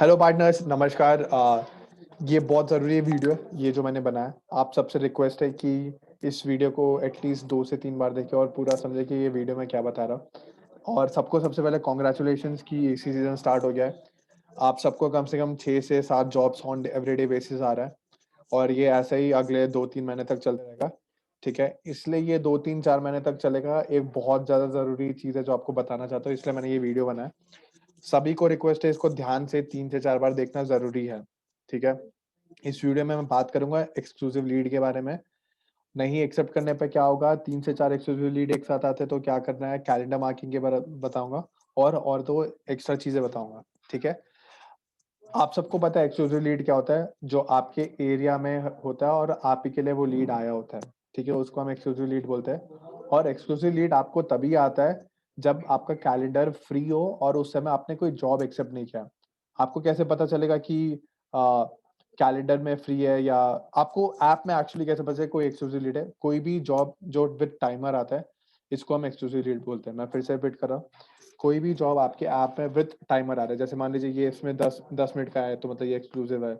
Hello partners, नमस्कार। ये बहुत ज़रूरी वीडियो है ये जो मैंने बनाया। आप सबसे रिक्वेस्ट है कि इस वीडियो को एटलीस्ट 2 से 3 बार देखें और पूरा समझें कि ये वीडियो मैं क्या बता रहा हूँ। और सबको सबसे पहले कॉन्ग्रेचुलेशंस कि एसी सीज़न स्टार्ट हो गया है। आप सबको कम से कम 6 से 7 जॉब्स ऑन एवरीडे बेसिस आ रहा है और ये ऐसे ही अगले 2-3 महीने तक चलता रहेगा, ठीक है? इसलिए ये 2-3-4 महीने तक चलेगा। एक बहुत ज़्यादा ज़रूरी चीज़ है जो आपको बताना चाहता हूँ, इसलिए मैंने ये वीडियो बनाया। सभी को रिक्वेस्ट है, इसको ध्यान से 3 से 4 बार देखना ज़रूरी है, ठीक है? इस वीडियो में मैं बात करूँगा एक्सक्लूसिव लीड के बारे में। नहीं एक्सेप्ट करने पे क्या होगा, 3 से 4 एक्सक्लूसिव लीड एक साथ आते हैं तो क्या करना है, कैलेंडर मार्किंग के बारे बताऊँगा और 2 एक्स्ट्रा चीज़ें बताऊँगा, ठीक है? आप सबको पता है एक्सक्लूसिव लीड क्या होता है? जो आपके एरिया में होता है और आप ही के लिए वो लीड आया होता है, ठीक है? उसको हम एक्सक्लूसिव लीड बोलते हैं। और एक्सक्लूसिव लीड आपको तभी आता है जब आपका कैलेंडर फ्री हो और उस समय आपने कोई जॉब एक्सेप्ट नहीं किया। आपको कैसे पता चलेगा कि कैलेंडर में फ्री है, या आपको ऐप में एक्चुअली कैसे पता चलेगा कोई एक्सक्लूसिव लीड है? कोई भी जॉब जो विद टाइमर आता है, इसको हम एक्सक्लूसिव लीड बोलते हैं। मैं फिर से रिपीट कर रहा हूँ। कोई भी जॉब आपके ऐप में विद टाइमर आ रहा है, जैसे मान लीजिए ये इसमें 10 मिनट का है तो मतलब ये एक्सक्लूसिव है,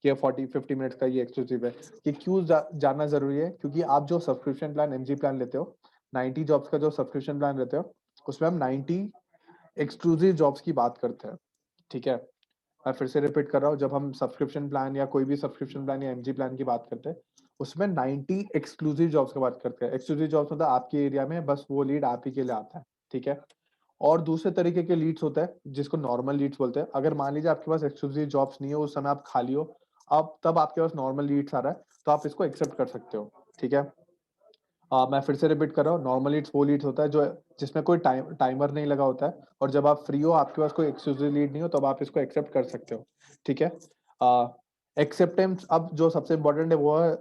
ये 40-50 मिनट्स का ये एक्सक्लूसिव है। ये क्यों जानना जरूरी है? क्योंकि आप जो सब्सक्रिप्शन प्लान एमजी प्लान लेते हो, 90 जॉब्स का जो सब्सक्रिप्शन प्लान लेते हो, उसमें हम 90 एक्सक्लूसिव जॉब्स की बात करते हैं, ठीक है? मैं फिर से रिपीट कर रहा हूँ, जब हम सब्सक्रिप्शन प्लान या कोई भी सब्सक्रिप्शन प्लान या एमजी प्लान की बात करते हैं, उसमें 90 एक्सक्लूसिव जॉब्स की बात करते हैं। एक्सक्लूसिव जॉब्स मतलब आपके एरिया में बस वो लीड आप ही के लिए आता है, ठीक है? और दूसरे तरीके के लीड्स होता है जिसको नॉर्मल लीड्स बोलते हैं। अगर मान लीजिए आपके पास एक्सक्लूसिव जॉब्स नहीं है, उस समय आप खाली हो, अब तब आपके पास नॉर्मल लीड्स आ रहा है, तो आप इसको एक्सेप्ट कर सकते हो, ठीक है? मैं फिर से रिपीट कर रहा हूँ, नॉर्मल लीड्स वो लीड्स होता है जो जिसमें कोई टाइमर नहीं लगा होता है, और जब आप फ्री हो, आपके पास कोई एक्सक्लूसिव लीड नहीं हो, तब आप इसको एक्सेप्ट कर सकते हो, ठीक है? एक्सेप्टेंस, अब जो सबसे इंपॉर्टेंट है वो है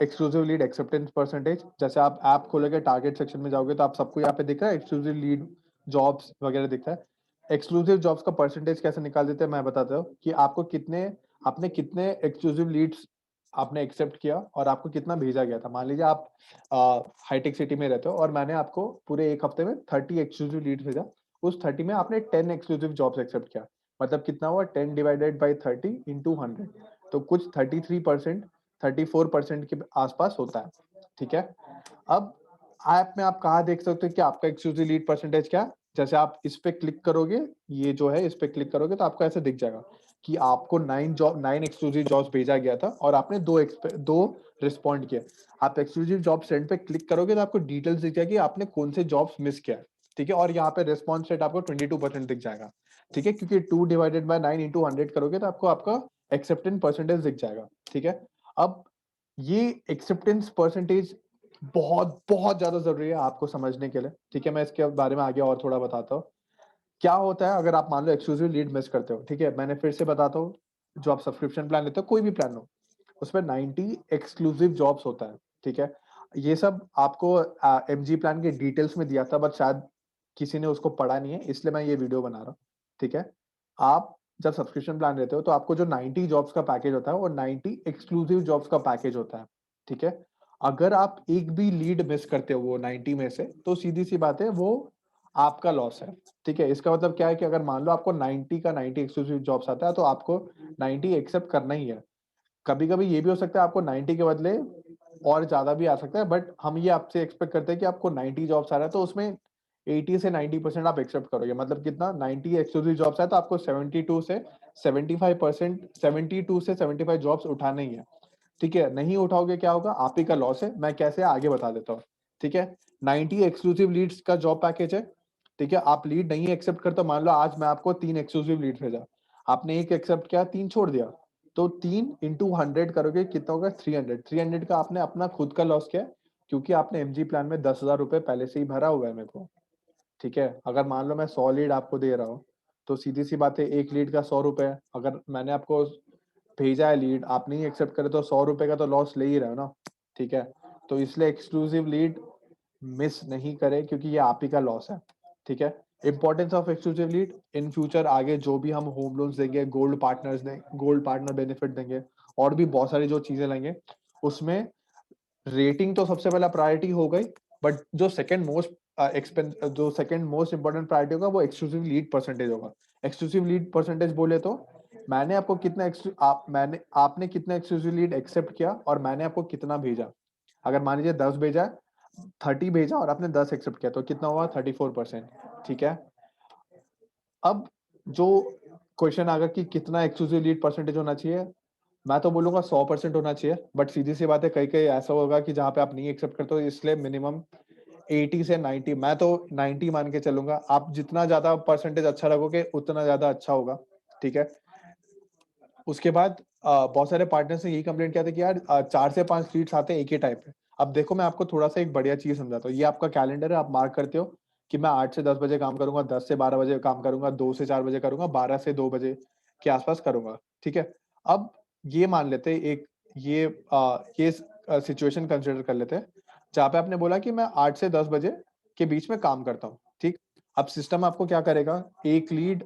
एक्सक्लूसिव लीड एक्सेप्टेंस परसेंटेज। जैसे आप ऐप खोलोगे, टारगेट सेक्शन में जाओगे तो आप सबको यहाँ पे दिख रहा है एक्सक्लूसिव लीड जॉब्स वगैरह दिखता है। एक्सक्लूसिव जॉब्स का परसेंटेज कैसे निकाल देते हैं मैं बताता हूँ कि आपने कितने एक्सक्लूसिव लीड्स आपने एक्सेप्ट किया और आपको कितना भेजा गया था। मान लीजिए आप हाईटेक सिटी में रहते हो और मैंने आपको पूरे एक हफ्ते में 30 एक्सक्लूसिव लीड भेजा। उस 30 में आपने 10 एक्सक्लूसिव जॉब्स एक्सेप्ट किया, मतलब कितना हुआ, 10 डिवाइडेड बाई 30 इंटू 100, तो कुछ 33%, 34% के आसपास होता है, ठीक है? अब ऐप में आप कहाँ देख सकते हो कि आपका एक्सक्लूसिव लीड परसेंटेज क्या है? जैसे आप इस पे क्लिक करोगे, ये जो है इस पे क्लिक करोगे तो आपको ऐसे दिख जाएगा कि आपको 9 एक्सक्लूसिव जॉब्स भेजा गया था और आपने 2 रिस्पॉन्ड किए। आप एक्सक्लूसिव जॉब सेंड पे क्लिक करोगे तो आपको डिटेल्स दिख जाएगी आपने कौन से जॉब्स मिस किया है, ठीक है? और यहाँ पे रिस्पॉन्स रेट आपको 22% दिख जाएगा, ठीक है? क्योंकि 2 डिवाइडेड बाय 9 इंटू 100 करोगे तो आपको आपका एक्सेप्टेंस परसेंटेज दिख जाएगा, ठीक है? अब ये एक्सेप्टेंस परसेंटेज बहुत बहुत ज्यादा जरूरी है आपको समझने के लिए, ठीक है? मैं इसके बारे में आगे और थोड़ा बताता हूँ। क्या होता है अगर आप मान लो एक्सक्लूसिव लीड मिस करते हो, ठीक है? मैंने फिर से बताता हूँ, जो आप सब्सक्रिप्शन प्लान लेते हो, कोई भी प्लान हो, उसमें 90 एक्सक्लूसिव जॉब्स होता है, ठीक है? ये सब आपको एमजी प्लान के डिटेल्स में दिया था, बट शायद किसी ने उसको पढ़ा नहीं है, इसलिए मैं ये वीडियो बना रहा हूँ, ठीक है? आप जब सब्सक्रिप्शन प्लान लेते हो तो आपको जो 90 जॉब्स का पैकेज होता है वो 90 एक्सक्लूसिव जॉब्स का पैकेज होता है, ठीक है? अगर आप एक भी लीड मिस करते हो वो 90 में से, तो सीधी सी बात है वो आपका लॉस है, ठीक है? इसका मतलब क्या है कि अगर मान लो आपको 90 का 90 एक्सक्लूसिव जॉब्स आता है तो आपको 90 एक्सेप्ट करना ही है। कभी-कभी ये भी हो सकता है आपको 90 के बदले और ज़्यादा भी आ सकता है, बट हम ये आपसे एक्सपेक्ट करते हैं कि आपको 90 जॉब्स आ रहा है तो उसमें 80 से 90% आप एक्सेप्ट करोगे। मतलब कितना, 90 एक्सक्लूसिव जॉब्स है तो आपको 72 से 75%, 72 से 75 जॉब्स उठाने ही है, ठीक है? नहीं उठाओगे क्या होगा, आप ही का लॉस है। मैं कैसे आगे बता देता हूँ, ठीक है? 90 एक्सक्लूसिव लीड्स का जॉब पैकेज है, ठीक है? आप लीड नहीं एक्सेप्ट करते, मान लो आज मैं आपको 3 एक्सक्लूसिव लीड भेजा, आपने 1 एक्सेप्ट किया, 3 छोड़ दिया, तो 3 इंटू 100 करोगे, कितना होगा, 300। 300 का आपने अपना खुद का लॉस किया, क्योंकि आपने एमजी प्लान में 10,000 रुपए पहले से ही भरा हुआ है मेरे को, ठीक है? अगर मान लो मैं 100 लीड आपको दे रहा हूँ, तो सीधी सी बात है, एक लीड का 100 रुपए। अगर मैंने आपको भेजा है लीड, आप नहीं एक्सेप्ट करे तो 100 रुपए का तो लॉस ले ही रहे हो ना, ठीक है? तो इसलिए एक्सक्लूसिव लीड मिस नहीं करे, क्योंकि ये आप ही का लॉस है, ठीक है? Importance of exclusive lead, in future आगे जो भी हम होम लोन्स देंगे, गोल्ड पार्टनर बेनिफिट देंगे, और भी बहुत सारी जो चीजें लेंगे, उसमें रेटिंग तो सबसे पहला प्रायोरिटी हो गई, बट जो सेकंड मोस्ट इंपॉर्टेंट प्रायोरिटी होगा वो एक्सक्लूसिव लीड परसेंटेज होगा। एक्सक्लूसिव लीड परसेंटेज बोले तो मैंने आपको कितना आपने कितना एक्सक्लूसिव लीड एक्सेप्ट किया और मैंने आपको कितना भेजा। अगर मान लीजिए 10 भेजा, 30 भेजा और आपने 10 एक्सेप्ट किया तो कितना हुआ 34%। ठीक है, अब जो क्वेश्चन आगा कि कितना एक्सक्लूसिव लीड परसेंटेज होना चाहिए, मैं तो बोलूंगा 100% होना चाहिए, बट सीधी सी बात है कई कई ऐसा होगा कि जहां पे आप नहीं एक्सेप्ट करते हो, इसलिए मिनिमम 80 से 90, मैं तो 90 मान के चलूंगा। आप जितना ज्यादा परसेंटेज अच्छा रखोगे उतना ज्यादा अच्छा होगा। ठीक है, उसके बाद बहुत सारे पार्टनर्स ने यही कंप्लेंट किया था कि यार 4 से 5 लीड्स आते हैं एक ही टाइप पे। अब देखो मैं आपको थोड़ा सा एक बढ़िया चीज समझाता हूँ। ये आपका कैलेंडर है, आप मार्क करते हो कि मैं 8 से 10 बजे काम करूंगा, 10 से 12 बजे काम करूंगा, 2 से 4 बजे करूंगा, 12 से 2 बजे के आसपास करूंगा। ठीक है, अब ये मान लेते हैं एक ये सिचुएशन कंसिडर कर लेते हैं जहाँ पे आपने बोला कि मैं 8 से 10 बजे के बीच में काम करता हूँ। ठीक, अब सिस्टम आपको क्या करेगा, एक लीड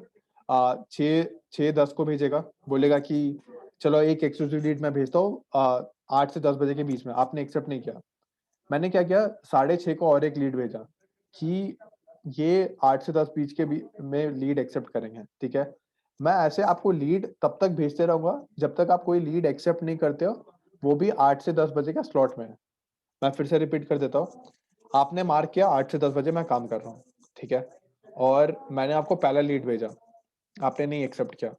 6-10 को भेजेगा, बोलेगा कि चलो एक एक्सक्लूसिव लीड मैं भेजता हूँ 8 से 10 बजे के बीच में। आपने एक्सेप्ट नहीं किया, मैंने क्या किया 6:30 को और एक लीड भेजा कि ये 8 से 10 बीच के में लीड एक्सेप्ट करेंगे। ठीक है, मैं ऐसे आपको लीड तब तक भेजते रहूंगा जब तक आप कोई लीड एक्सेप्ट नहीं करते हो, वो भी 8 से 10 बजे का स्लॉट में है। मैं फिर से रिपीट कर देता हूँ, आपने मार्क किया 8 से 10 बजे मैं काम कर रहा हूँ। ठीक है, और मैंने आपको पहला लीड भेजा, आपने नहीं एक्सेप्ट किया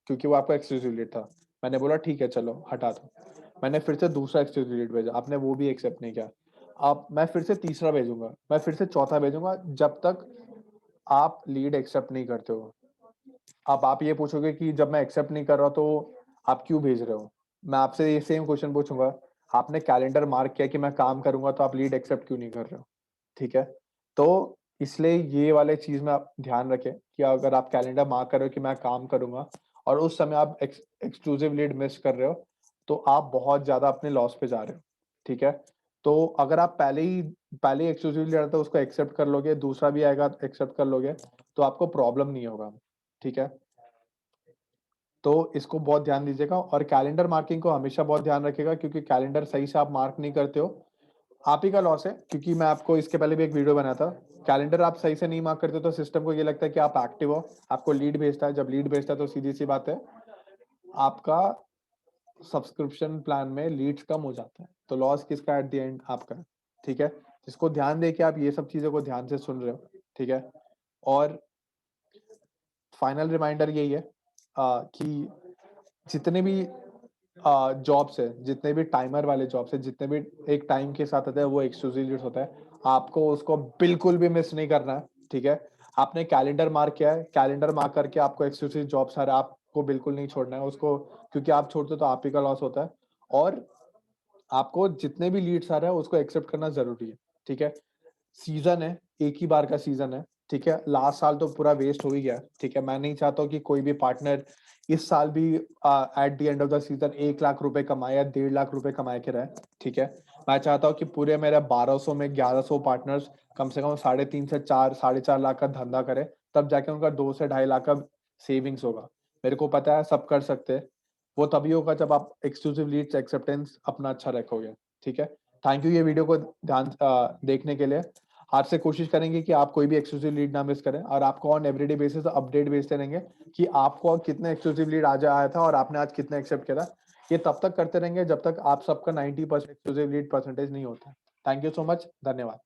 क्योंकि वो आपका एक्सक्लूसिव लीड था। मैंने बोला ठीक है चलो हटा दो। मैंने फिर से दूसरा एक्सक्लूसिव लीड भेजा, आपने वो भी एक्सेप्ट नहीं किया। अब मैं फिर से तीसरा भेजूंगा, मैं फिर से चौथा भेजूंगा, जब तक आप लीड एक्सेप्ट नहीं करते हो। अब आप ये पूछोगे कि जब मैं एक्सेप्ट नहीं कर रहा तो आप क्यों भेज रहे हो। मैं आपसे ये सेम क्वेश्चन पूछूंगा, आपने कैलेंडर मार्क किया कि मैं काम करूंगा तो आप लीड एक्सेप्ट क्यों नहीं कर रहे हो। ठीक है, तो इसलिए ये वाले चीज में आप ध्यान रखें कि अगर आप कैलेंडर मार्क कर रहे हो कि मैं काम करूंगा और उस समय आप एक्सक्लूसिव लीड मिस कर रहे हो, तो आप बहुत ज्यादा अपने लॉस पे जा रहे हो। ठीक है, तो अगर आप पहले एक्सक्लूसिव लीड आता है उसको एक्सेप्ट कर लोगे, दूसरा भी आएगा एक्सेप्ट कर लोगे, तो आपको प्रॉब्लम नहीं होगा। ठीक है, तो इसको बहुत ध्यान दीजिएगा और कैलेंडर मार्किंग को हमेशा बहुत ध्यान रखिएगा, क्योंकि कैलेंडर सही से आप मार्क नहीं करते हो, आप ही का लॉस है। क्योंकि मैं आपको इसके पहले भी एक वीडियो बनाया था, कैलेंडर आप सही से नहीं मार्क करते तो सिस्टम को ये लगता है कि आप एक्टिव हो, आपको लीड भेजता है। जब लीड भेजता है तो सीधी सी बात है आपका सब्सक्रिप्शन प्लान में लीड्स कम हो जाता है, तो लॉस किसका एट द एंड, आपका। ठीक है, इसको ध्यान दे के आप ये सब चीजों को ध्यान से सुन रहे हो। ठीक है, और फाइनल रिमाइंडर यही है कि जितने भी जॉब्स है, जितने भी टाइमर वाले जॉब्स है, जितने भी एक टाइम के साथ आते हैं, वो एक्सक्लूसिव लीड्स होता है, आपको उसको बिल्कुल भी मिस नहीं करना है। ठीक है, आपने कैलेंडर मार्क किया है, कैलेंडर मार्क करके आपको एक्सक्लूसिव जॉब्स आ रहा है, आपको बिल्कुल नहीं छोड़ना है उसको, क्योंकि आप छोड़ते हो तो आप ही का लॉस होता है। और आपको जितने भी लीड्स आ रहे हैं उसको एक्सेप्ट करना जरूरी है। ठीक है, सीजन है, एक ही बार का सीजन है। ठीक है, लास्ट साल तो पूरा वेस्ट हो ही गया। ठीक है, मैं नहीं चाहता हूँ कि कोई भी पार्टनर इस साल भी at the end of the season 1 lakh रुपए कमाए या 1.5 लाख रुपए कमाए के रहे। ठीक है, मैं चाहता हूँ कि पूरे मेरे 1200 में 1100 पार्टनर्स कम से कम 3.5 से 4, 4.5 लाख का धंधा करे, तब जाके उनका 2 से 2.5 लाख का सेविंग्स होगा। मेरे को पता है सब कर सकते हैं, वो तभी होगा जब आप एक्सक्लूसिव लीड्स एक्सेप्टेंस अपना अच्छा रखोगे। ठीक है, थैंक यू ये वीडियो को ध्यान देखने के लिए। आपसे कोशिश करेंगे कि आप कोई भी एक्सक्लूसिव लीड ना मिस करें, और आपको ऑन एवरीडे बेसिस अपडेट भेजते रहेंगे कि आपको कितने एक्सक्लूसिव लीड आज आया था और आपने आज कितने एक्सेप्ट किया था। ये तब तक करते रहेंगे जब तक आप सबका 90% एक्सक्लूसिव लीड परसेंटेज नहीं होता। थैंक यू सो मच, धन्यवाद।